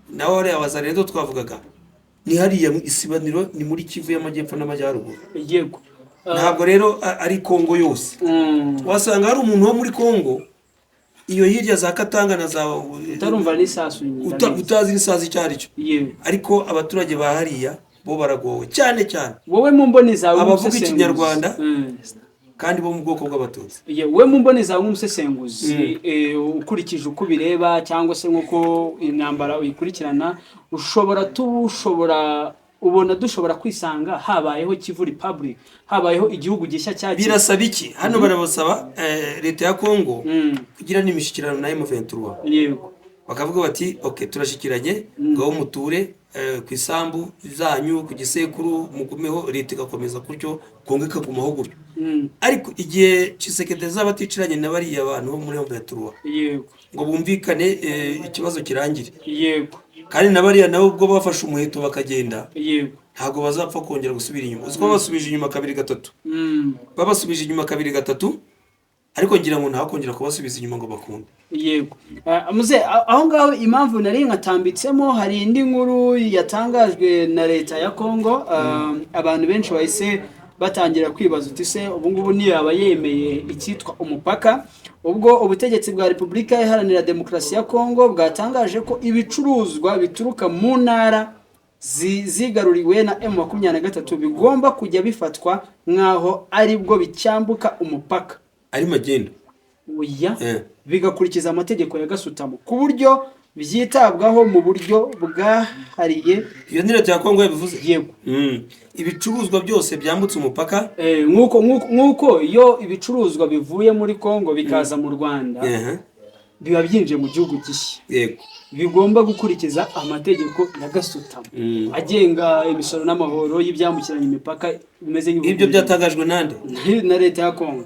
Speaker 1: naho ari abazarendo twavugaga ni hariya isibaniro ni muri Kivu y'amajyepfo n'amajyaruguru.
Speaker 2: Yego.
Speaker 1: Ntabwo rero ari Kongo yose. Wasanga hari umuntu wo muri Kongo iyo hirya za Katanga na za
Speaker 2: utarumva n'isasu
Speaker 1: utazi n'isasu cyari cyo. Ariko abaturage bahariya bo baragowe cyane cyane.
Speaker 2: Wowe mu mboni zawe
Speaker 1: abavuga ikinyarwanda kandi bo mu bwoko bw'abatutsi.
Speaker 2: Wowe mu mboni zawe nk'umusesenguzi ukurikije uko bireba cyangwa se nk'uko intambara uyikurikirana ubona dushobora kwisanga habayeho Kivu Republic, habayeho igihugu gishya cyagiye.
Speaker 1: Birasaba iki? Hano barabasaba leta ya Kongo kugira n'imishikirano na M23.
Speaker 2: Yego.
Speaker 1: Bakavuga bati okay turashikiranye ngaho muture ku isambu zanyu ku gisekuru mugumeho leta igakomeza kuryo Kongo ikagumaho gutyo. Ariko igihe Tshisekedi zabaticiranye n'abari abantu bo muri M23.
Speaker 2: Yego.
Speaker 1: Ngo bumvikane ikibazo kirangire.
Speaker 2: Yego.
Speaker 1: Kandi nabariya nabo ubwo bafashe umuheto bakagenda.
Speaker 2: Yego.
Speaker 1: Ntago bazapfa kongera gusubira inyuma. Uziko basubije inyuma 2-3. Babasubije inyuma 2-3 ariko ngira ngo ntakongera kubasubiza inyuma ngo bakunde.
Speaker 2: Yego. Muze aho ngaho impamvu nari nkatambitsemo hari indi nkuru yatangajwe na leta ya Kongo. Abantu benshi bahise batangira kwibaza uti se ubu ngubu niyo yaba yemeye icyitwa umupaka. Ubwo ubutegetsi bwa Repubulika Iharanira Demokarasi ya Kongo bwatangaje ko ibicuruzwa bituruka mu ntara zigaruriwe na M23 bigomba kujya bifatwa nkaho ari bwo bicyambuka umupaka.
Speaker 1: Ari magendo.
Speaker 2: Oya. Bigakurikiza amategeko ya gasutamo ku buryo byitabwaho mu buryo bwahariye.
Speaker 1: Iyo ni leta ya Kongo yabivuze.
Speaker 2: Yego.
Speaker 1: Ibicuruzwa byose byambutse umupaka
Speaker 2: nkuko iyo ibicuruzwa bivuye muri Kongo bikaza mu Rwanda biba byinje mu gihugu gishya.
Speaker 1: Yego.
Speaker 2: Bigomba gukurikiza amategeko ya gasutamo agenga imisoro n'amahoro y'ibyambukiranya imipaka bimeze nk'ibyo.
Speaker 1: Ibyo byatangajwe nande?
Speaker 2: Na leta ya Kongo.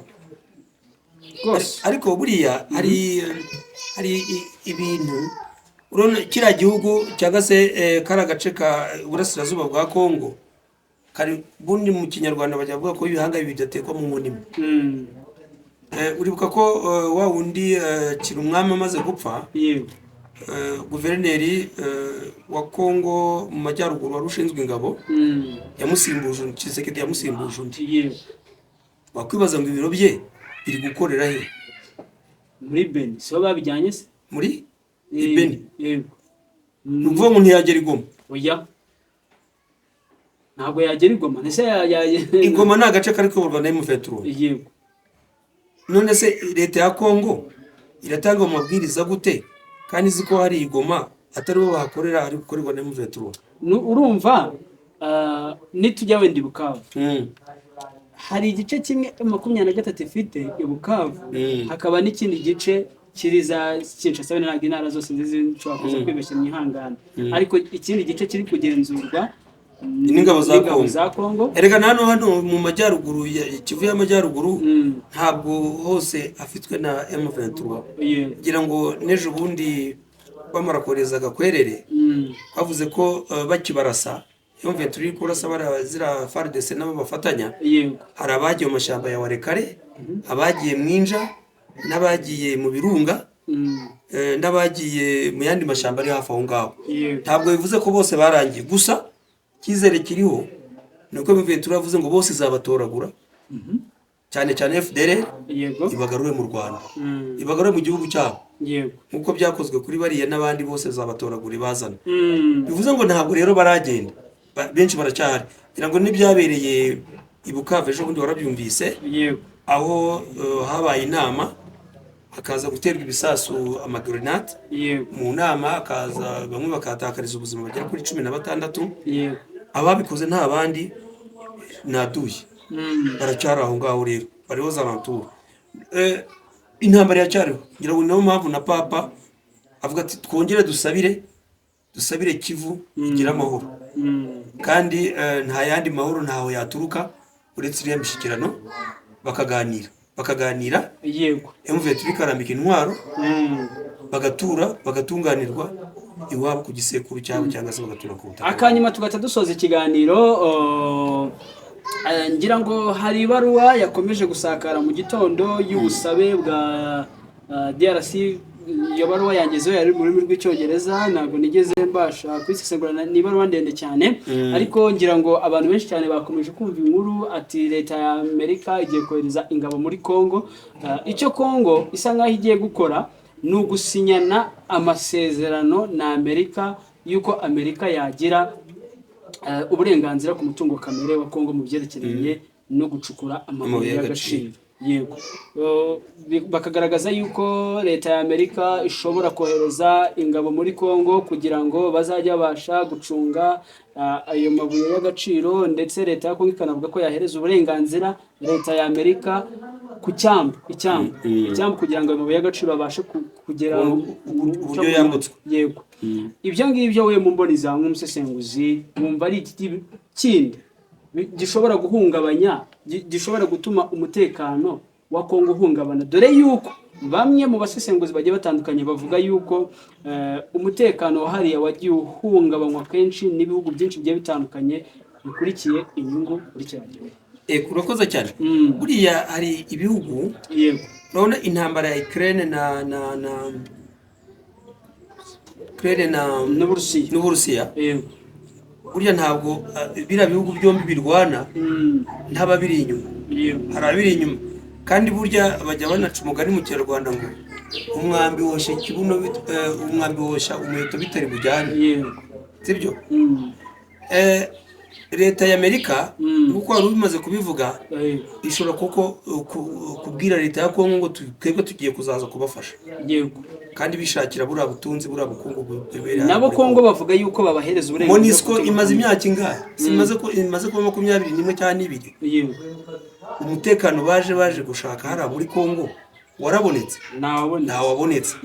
Speaker 1: Ariko buriya hari ibintu urona kira gihugu cyangwa se karagace ka burasirazuba bwa Kongo kari bundi mu kinyarwanda bajya bavuga ko ibihanga bidatekwa mu nkonimo. Uribuka ko wa wundi kiri umwami amaze gupfa.
Speaker 2: Yego.
Speaker 1: guverineri wa Kongo mu majyaruguru wari ushinzwe ingabo yamusimbuje Tshisekedi yamusimbuje undi. Wakwibaza ngo ibiro bye biri gukorera he?
Speaker 2: Muri Beni so babijyanye se
Speaker 1: muri Beni. Nuvuga ngo ntiyagera i Goma.
Speaker 2: Oya ntabwo yagera i Goma nese
Speaker 1: i Goma ni agace kari kuyoborwa na M23.
Speaker 2: Yego
Speaker 1: None se leta ya Kongo iratanga amabwiriza gute kandi ziko hari i Goma atari bo bahakorera ari gukorerwa na M23?
Speaker 2: Urumva nitujya wenda i Bukavu hari igice kimwe 23 ifite i Bukavu hakaba n'ikindi gice kiriza Kinshasa ntabwo intara zose nshobora kuza kwibeshya mu ihangana ariko ikindi gice kiri kugenzurwa
Speaker 1: n'ingabo za Kongo. Erega hano mu majyaruguru Kivu y'amajyaruguru ntabwo hose afitwe na M23. Kugira ngo nejo bundi bamara koreza gakwerere bavuze ko bakibarasa M23 kurasa barazira FARDC nabo bafatanya. Hari abagiye mu mashyamba ya Warekare, abagiye mwinja n'abagiye mu birunga n'abagiye mu yandi mashyamba ari hafi aho ngaho. Ntabwo bivuze ko bose barangiye, gusa kizere kiriho nuko M23 yavuze ngo bose zabatoragura cyane cyane FDLR ibagarure mu Rwanda, ibagarure mu gihugu cyabo nkuko byakozwe kuri bariya n'abandi bose zabatoragura ibazana. Bivuze ngo ntabwo rero baragenda, benshi baracyahari. Kugira ngo n'ibyabereye i Bukavu ejo bundi warabyumvise, aho habaye inama hakaza guterwa ibisasu amagrenade mu nama, akaza bamwe bakatakariza ubuzima bagera kuri 16. Ababikoze nta bandi naduye baracyari aho ngaho rero bariho zarantura. Intambara yacyariho ngira ngo niyo mpamvu na papa avuga ati twongere dusabire Kivu igira amahoro, kandi nta yandi mahoro ntaho yaturuka uretse iriya mishyikirano bakaganira
Speaker 2: yego
Speaker 1: M23 ikarambika intwaro bagatunganirwa iwabo ku gisekuru cyabo cyangwa se bagatura ku butaka.
Speaker 2: Akanyuma tugata dusoza ikiganiro. Ngira ngo hari ibaruwa yakomeje gusakara mu gitondo y'ubusabe bwa DRC. Iyo baruwa yangezeho yari mu rurimi rw'icyongereza, ntabwo nigeze mbasha kwisesengura, ni ibaruwa ndende cyane ariko ngira ngo abantu benshi cyane bakomeje kumva inkuru ati leta ya Amerika igiye kohereza ingabo muri Kongo. Icyo Kongo isa nkaho igiye gukora ni ugusinyana amasezerano na Amerika yuko Amerika yagira uburenganzira ku mutungo kamere wa Kongo mu byerekeranye no gucukura amabuye y'agaciro. Yego bakagaragaza yuko leta ya Amerika ishobora kohereza ingabo muri Kongo kugira ngo bazajya basha gucunga ayo mabuye y'agaciro, ndetse leta ya Kongo ikanavuga ko yahereza uburenganzira leta ya Amerika ku cyambu kugira ngo amabuye y'agaciro abashe kugera
Speaker 1: uburyo yambutswe.
Speaker 2: Yego ibyo ngibyo we mumboniza nk'umusesenguzi wumva ari ikindi gishobora guhungabanya, gishobora gutuma umutekano wa Kongo uhungabana, dore yuko bamwe mu basesenguzi bagiye batandukanye bavuga yuko umutekano hariya wagiye uhungabanywa kenshi n'ibihugu byinshi bigiye bitandukanye bikurikiye inyungu kuri cya gihugu.
Speaker 1: Urakoze cyane. Buriya hari ibihugu, urabona intambara ya Ukraine n'Uburusiya. Burya ntabwo biriya bihugu byombi birwana ntababiri inyuma, hari abiri inyuma. Kandi burya bajya banaca umugani mu Kinyarwanda ngo umwambi wosha kibuno, umwambi wosha umuheto bitari bujyane, sibyo? Leta ya Amerika nkuko wari ubimaze kubivuga ishobora kuko kubwira leta ya Kongo ngo twebwe tugiye kuzaza kubafasha, kandi bishakira buriya butunzi buriya bukungu
Speaker 2: nabo Kongo bavuga yuko babahereza uburenganzira.
Speaker 1: MONUSCO imaze imyaka ingahe? Imaze kuba 21 cyangwa 2. Umutekano baje gushaka hariya muri Kongo warabonetse? Ntawabonetse.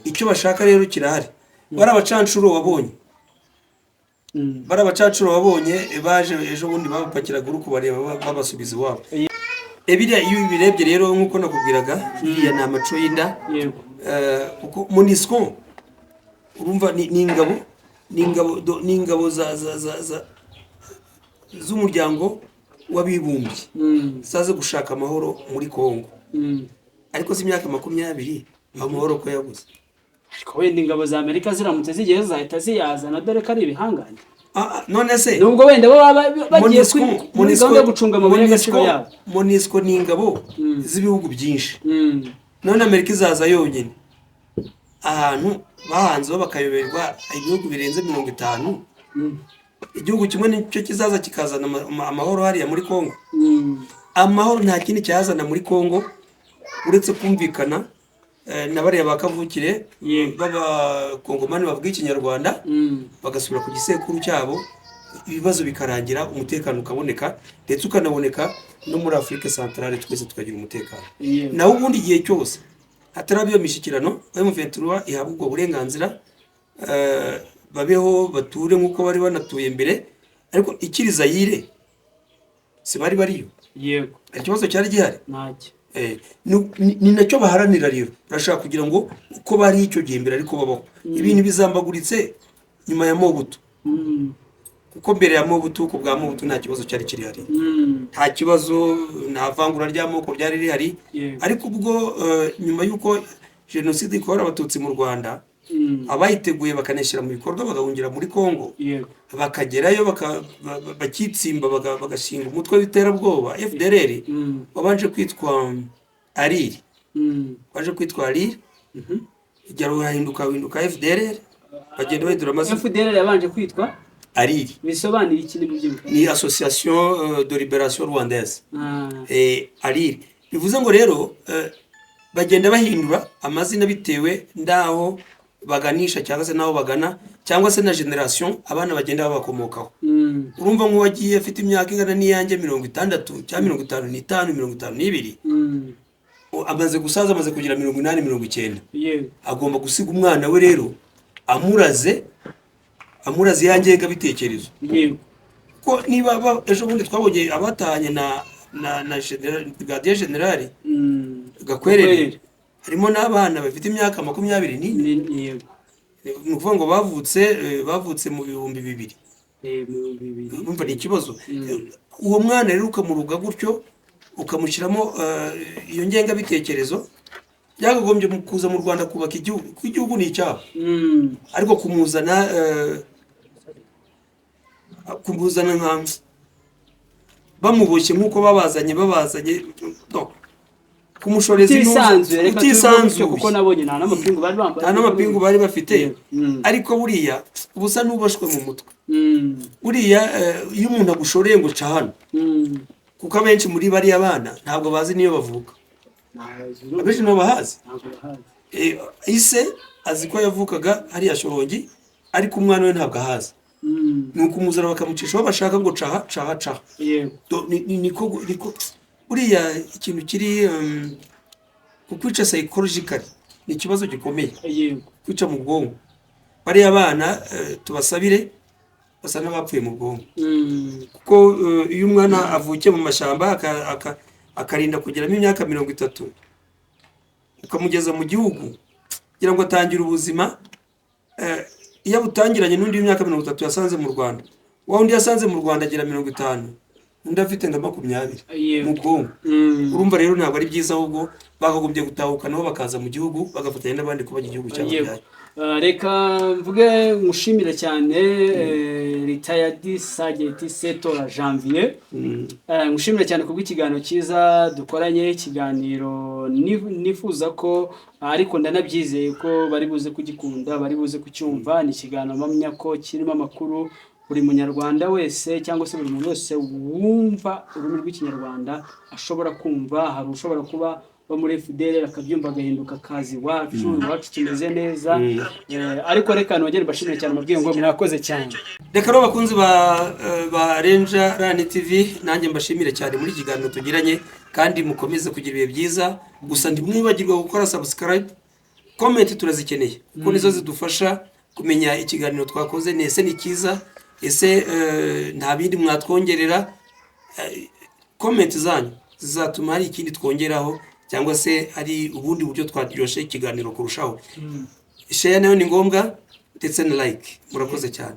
Speaker 1: Icyo bashaka rero kirahari. Bari abacancuro wabonye baje ejo bundi babapakiraga uruko bareba babasubiza iwabo. Biriya iyo birebye rero nkuko nakubwiraga iriya ni amaco y'inda. Kuko MONUSCO urumva ni ingabo z'umuryango w'abibumbye zaze gushaka amahoro muri Kongo. Ariko si imyaka 20 amahoro ko yabuze.
Speaker 2: ariko wenda ingabo za Amerika ziramutse zigiye zahita ziyazana dore ko ari ibihangane.
Speaker 1: None se
Speaker 2: nubwo wenda baba bagiye muri gahunda yo gucunga amabuye y'agaciro yabo.
Speaker 1: MONUSCO ni ingabo z'ibihugu byinshi. None Amerika izaza yonyine ahantu bahanzeho bakayoberwa ibihugu birenze 50. Igihugu kimwe nicyo kizaza kikazana amahoro hariya muri Kongo. Amahoro nta kindi cyazana muri Kongo uretse kumvikana na bariya bakavukire b'abakongomani bavuga ikinyarwanda bagasubira ku gisekuru cyabo, ibibazo bikarangira, umutekano ukaboneka ndetse ukanaboneka no muri Afrique Centrale twese tukagira umutekano. Naho ubundi igihe cyose hatarabiyo mishyikirano M23 ihabwa ubwo burenganzira babeho bature nk'uko bari banatuye mbere, ariko ikiri Zaire si bari bariyo.
Speaker 2: Yego,
Speaker 1: ikibazo cyari gihari
Speaker 2: ntacyo.
Speaker 1: Ni nacyo baharanira rero, barashaka kugira ngo uko bari icyo gihe mbere ariko babaho. Ibintu bizambaguritse nyuma ya Mobutu, kuko mbere ya Mobutu ku bwa Mobutu nta kibazo cyari kiri hari, nta kibazo, nta vangura ry'amoko ryari rihari. Ariko ubwo nyuma y'uko jenoside ikora abatutsi mu Rwanda, abayiteguye bakaneshyira mu bikorwa bagahungira muri Kongo, bakagerayo bakitsimba bagashinga umutwe w'iterabwoba FDLR wabanje kwitwa Ariri, waje kwitwa Ariri, igero hinduka FDLR, bagenda bahindura amazina.
Speaker 2: FDLR yabanje kwitwa
Speaker 1: Ariri.
Speaker 2: Bisobanura iki ni by'imwe?
Speaker 1: Ni Association de Libération Rwandaise. Ariri bivuze ngo rero bagenda bahindura amazina bitewe ndaho baganisha cyangwa se naho bagana cyangwa se na generation abana bagenda babakomokaho. Urumva nk'uwagiye afite imyaka ingana n'iyanjye 60 cyangwa 55 52 amaze gusaza, amaze kugira 80 90, agomba gusiga umwana we rero amuraze yanjye gabitekerezo. Ko niba ejo bundi twabonye abatanye na Brigadier General Gakwerere, harimo n'abana bafite imyaka 24. Ni ukuvuga ngo bavutse mu 2000. Numva ni ikibazo. Uwo mwana rero ukamuruga gutyo ukamushyiramo iyo ngenga bitekerezo, yagagombye kuza mu Rwanda kubaka igihugu. Ku igihugu ni icyaha, ariko kumuzana nka bamuboshye nk'uko babazanye kumushoreza utisanzuye,
Speaker 2: kuko nabonye nta n'amapingu bari bambaye,
Speaker 1: nta n'amapingu bari bafite. Ariko buriya ubusa n'ubashwe mu mutwe. Buriya iyo umuntu agushoreye ngo ca hano, kuko abenshi muri bariya bana ntabwo bazi niyo bavuka, abenshi nabo bahazi. Ise azi ko yavukaga hariya Shorongi, ariko umwana we ntabwo ahazi. Nuko umuzara bakamucishaho bashaka ngo caha. Niko buriya ikintu kiri kukwica psychologically ni ikibazo gikomeye, kwica mu bwonko. Bariya bana tubasabire basa n'abapfuye mu bwonko, kuko iyo umwana avukiye mu mashamba akarinda kugeramo imyaka 30 ukamugeza mu gihugu kugira ngo atangire ubuzima, iyo butangiranye n'undi w'imyaka 30 yasanze mu Rwanda, wa undi yasanze mu Rwanda agira 50, undi afite nda 20 mu bwonko. Urumva rero ntabwo ari byiza, ahubwo bakagombye gutahuka nabo bakaza mu gihugu bagafatanya n'abandi kuba igihugu cyabo.
Speaker 2: Reka mvuge mushimire cyane retired Sergeant Setora Janvier, mushimire cyane kubwo ikiganiro cyiza dukoranye, ikiganiro nifuza ko ariko ndanabyizeye ko bari buze kugikunda, bari buze kucyumva. Ni ikiganiro mpamya ko kirimo amakuru buri munyarwanda wese cyangwa se buri muntu wese wumva ururimi rw'ikinyarwanda ashobora kumva. Hari ushobora kuba muri FDL akabyumva agahinduka kazi wacu tumeze neza. Ariko reka nongere bashimire cyane mubwiye ngo mwakoze cyane.
Speaker 1: Reka rero bakunzi ba Ranger Run TV, nanjye mbashimire cyane muri kiganiro tugiranye, kandi mukomeze kugira ibihe byiza. Gusa ndimwibagirwa gukora subscribe, comment turazikeneye kuko nizo zidufasha kumenya ikiganiro twakoze nese ni cyiza, ese nta bindi mwatwongerera. Comment zanyu zizatuma hari ikindi twongeraho, cyangwa se hari ubundi buryo twaryoshe ikiganiro kurushaho. Share nayo ni ngombwa ndetse na like. Murakoze cyane.